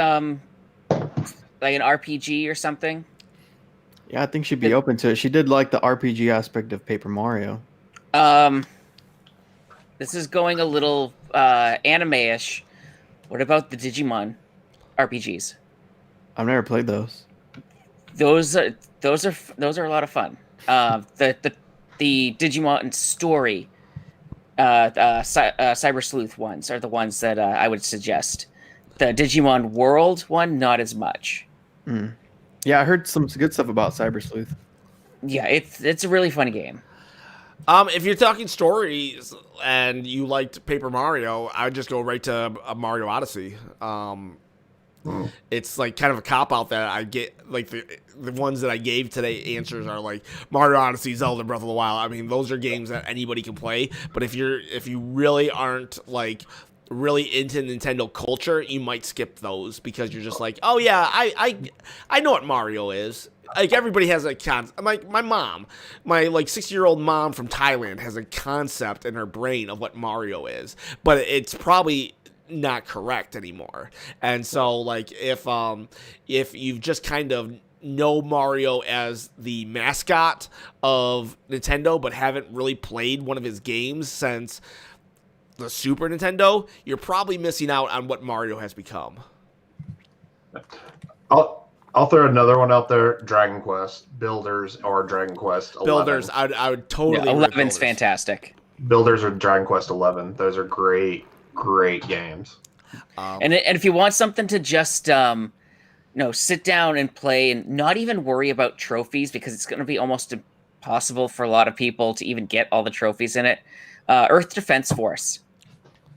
like an RPG or something? Yeah, I think she'd be open to it. She did like the RPG aspect of Paper Mario. This is going a little anime-ish. What about the Digimon RPGs? I've never played those. Those are a lot of fun. The Digimon story, Cyber Sleuth ones are the ones that I would suggest. The Digimon World one, not as much. Yeah, I heard some good stuff about Cyber Sleuth. Yeah, it's a really fun game. If you're talking stories and you liked Paper Mario, I would just go right to Mario Odyssey. It's like kind of a cop out that I get. Like the ones that I gave today answers are like Mario Odyssey, Zelda Breath of the Wild. I mean, those are games that anybody can play. But if you really aren't like really into Nintendo culture, you might skip those because you're just like, oh yeah, I know what Mario is. Like everybody has a concept. Like my mom, my like 60-year-old mom from Thailand has a concept in her brain of what Mario is, but it's probably not correct anymore. And so like if you've just kind of know Mario as the mascot of Nintendo but haven't really played one of his games since the Super Nintendo, you're probably missing out on what Mario has become. I'll throw another one out there: Dragon Quest Builders or Dragon Quest 11. Builders, I would totally. Yeah, 11's fantastic. Builders or Dragon Quest 11. Those are great games. And if you want something to just sit down and play and not even worry about trophies, because it's going to be almost impossible for a lot of people to even get all the trophies in it. Earth Defense Force,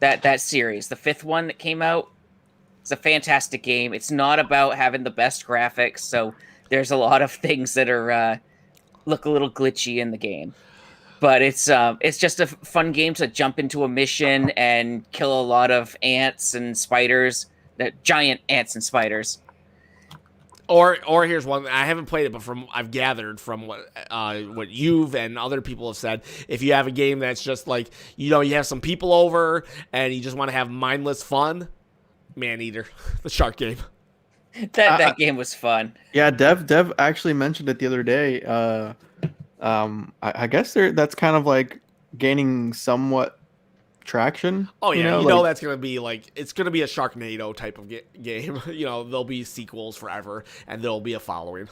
that series, the 5th one that came out, it's a fantastic game. It's not about having the best graphics, so there's a lot of things that are look a little glitchy in the game. But it's just a fun game to jump into a mission and kill a lot of ants and spiders, giant ants and spiders. Or here's one. I haven't played it, but from I've gathered from what you've and other people have said, if you have a game that's just like, you have some people over and you just want to have mindless fun, Maneater, the shark game. That game was fun. Yeah, Dev actually mentioned it the other day. I guess that's kind of like gaining somewhat traction. Oh yeah, that's gonna be like, it's gonna be a Sharknado type of game. There'll be sequels forever, and there'll be a following.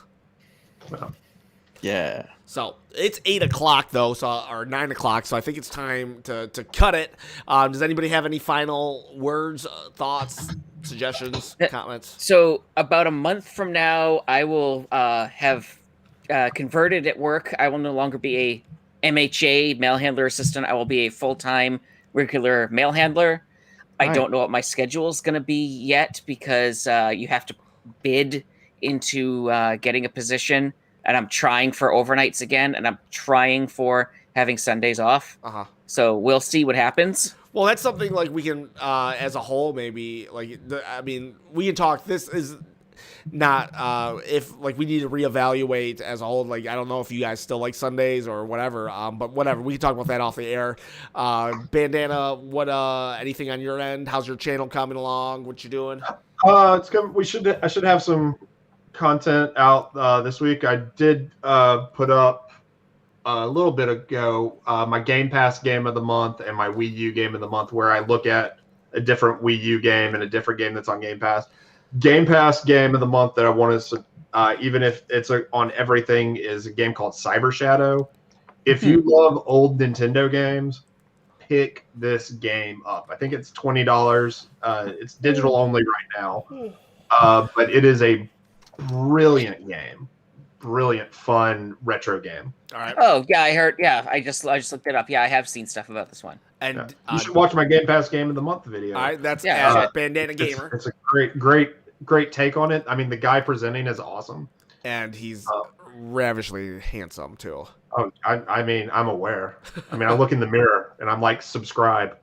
Yeah. So it's 8:00 though, or 9:00. So I think it's time to cut it. Does anybody have any final words, thoughts, suggestions, comments? So about a month from now, I will have converted at work. I will no longer be a MHA, mail handler assistant. I will be a full-time regular mail handler. I don't know what my schedule is going to be yet, because you have to bid into getting a position, and I'm trying for overnights again, and I'm trying for having Sundays off. So we'll see what happens. Well, that's something like we can, as a whole, maybe we can talk. This is not if like we need to reevaluate as a whole. Like, I don't know if you guys still like Sundays or whatever. But whatever, we can talk about that off the air. Bandana, what anything on your end? How's your channel coming along? What you doing? It's coming. I should have some content out this week. I did put up a little bit ago my Game Pass game of the month and my Wii U game of the month, where I look at a different Wii U game and a different game that's on Game Pass. Game Pass game of the month that I want to, even if it's on everything, is a game called Cyber Shadow. If you love old Nintendo games, pick this game up. I think it's $20. It's digital only right now, but it is a brilliant game. Brilliant, fun retro game. All right. Oh yeah, I heard. Yeah, I just looked it up. Yeah, I have seen stuff about this one. And you should watch my Game Pass game of the month video. All right, that's Bandana Gamer. It's a great take on it. I mean, the guy presenting is awesome, and he's ravishingly handsome too. Oh, I mean, I'm aware. I mean, I look in the mirror and I'm like, subscribe.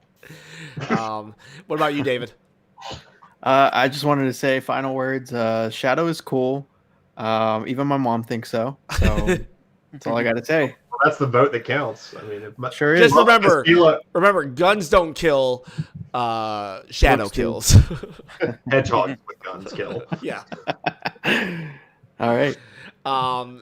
What about you, David? I just wanted to say final words. Shadow is cool. Even my mom thinks so. So that's all I got to say. Well, that's the vote that counts. I mean, sure is. Just remember, guns don't kill. Shadow kills. Hedgehog with guns kill. Yeah. All right. And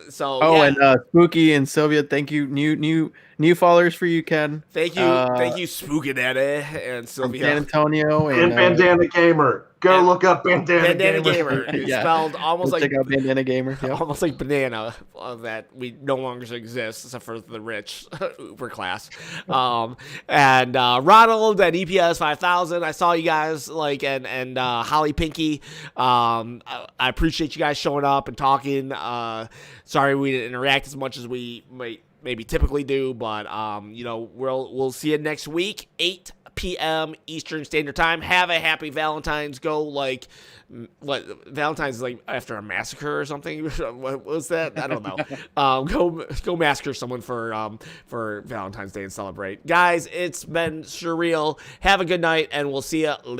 Spooky and Sylvia, thank you. New followers for you, Ken. Thank you, Spooky Daddy and Sylvia. San Antonio and Bandana Gamer. Go look up Bandana Gamer. It's spelled almost like, check out Bandana Gamer. Yep. Almost like banana, that we no longer exist except for the rich Uber class. And Ronald and EPS 5000. I saw you guys and Holly Pinky. I appreciate you guys showing up and talking. Sorry we didn't interact as much as we maybe typically do, but we'll see you next week, 8 p.m. Eastern Standard Time. Have a happy Valentine's. Valentine's is like after a massacre or something. What was that? I don't know. Go massacre someone for Valentine's Day and celebrate. Guys, it's been surreal. Have a good night, and we'll see you later.